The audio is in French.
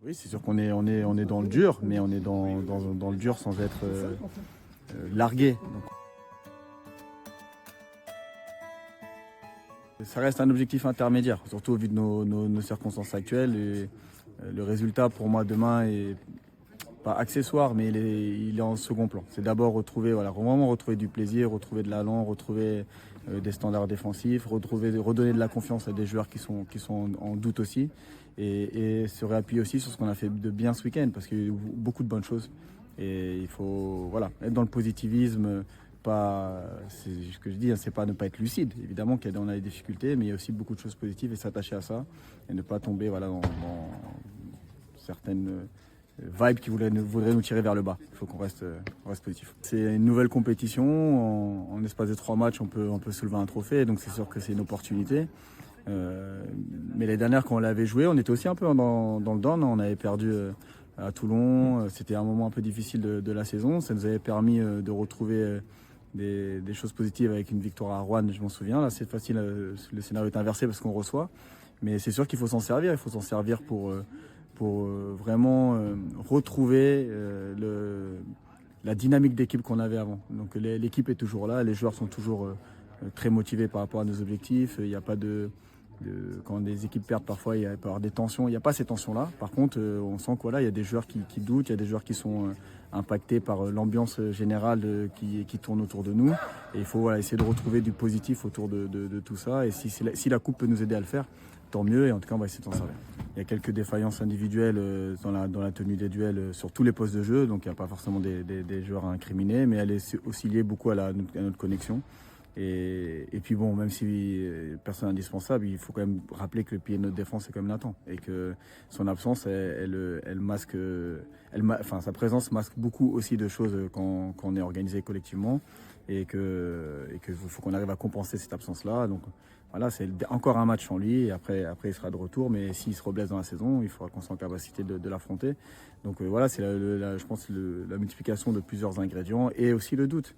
Oui, c'est sûr qu'on est dans le dur, mais on est dans le dur sans être largué. Donc, ça reste un objectif intermédiaire, surtout au vu de nos circonstances actuelles. Et, le résultat pour moi demain est pas accessoire, mais il est en second plan. C'est d'abord retrouver, voilà, vraiment retrouver du plaisir, retrouver de l'allant, retrouver des standards défensifs, redonner de la confiance à des joueurs qui sont en doute aussi, et se réappuyer aussi sur ce qu'on a fait de bien ce week-end, parce qu'il y a eu beaucoup de bonnes choses. Et il faut voilà, être dans le positivisme. Pas, c'est ce que je dis, hein, c'est pas ne pas être lucide. Évidemment qu'on a des difficultés, mais il y a aussi beaucoup de choses positives et s'attacher à ça et ne pas tomber voilà, dans certaines vibes qui voudraient nous tirer vers le bas. Il faut on reste positif. C'est une nouvelle compétition. En espace de 3 matchs, on peut soulever un trophée. Donc c'est sûr que c'est une opportunité. Mais les dernières, quand on l'avait joué, on était aussi un peu dans le down. On avait perdu à Toulon. C'était un moment un peu difficile de la saison. Ça nous avait permis de retrouver des choses positives avec une victoire à Rouen, je m'en souviens. Là, c'est facile. Le scénario est inversé parce qu'on reçoit. Mais c'est sûr qu'il faut s'en servir. Il faut s'en servir pour vraiment retrouver la dynamique d'équipe qu'on avait avant. Donc l'équipe est toujours là, les joueurs sont toujours très motivés par rapport à nos objectifs. Il n'y a pas quand des équipes perdent parfois, il peut y avoir des tensions. Il n'y a pas ces tensions-là. Par contre, on sent qu'il y a des joueurs qui doutent, il y a des joueurs qui sont impactés par l'ambiance générale qui tourne autour de nous. Et il faut essayer de retrouver du positif autour de tout ça. Et si la coupe peut nous aider à le faire, tant mieux. Et en tout cas, on va essayer de s'en servir. Il y a quelques défaillances individuelles dans la tenue des duels sur tous les postes de jeu. Donc il n'y a pas forcément des joueurs à incriminer, mais elle est aussi liée beaucoup à notre connexion. Et puis bon, même si personne n'est indispensable, il faut quand même rappeler que le pilier de notre défense est quand même Nathan. Et que son absence, elle masque, sa présence masque beaucoup aussi de choses quand on est organisé collectivement. Et qu'il faut qu'on arrive à compenser cette absence-là. Donc voilà, c'est encore un match en lui. Et après, il sera de retour. Mais s'il se reblesse dans la saison, il faudra qu'on soit en capacité de l'affronter. Donc voilà, c'est je pense la multiplication de plusieurs ingrédients et aussi le doute.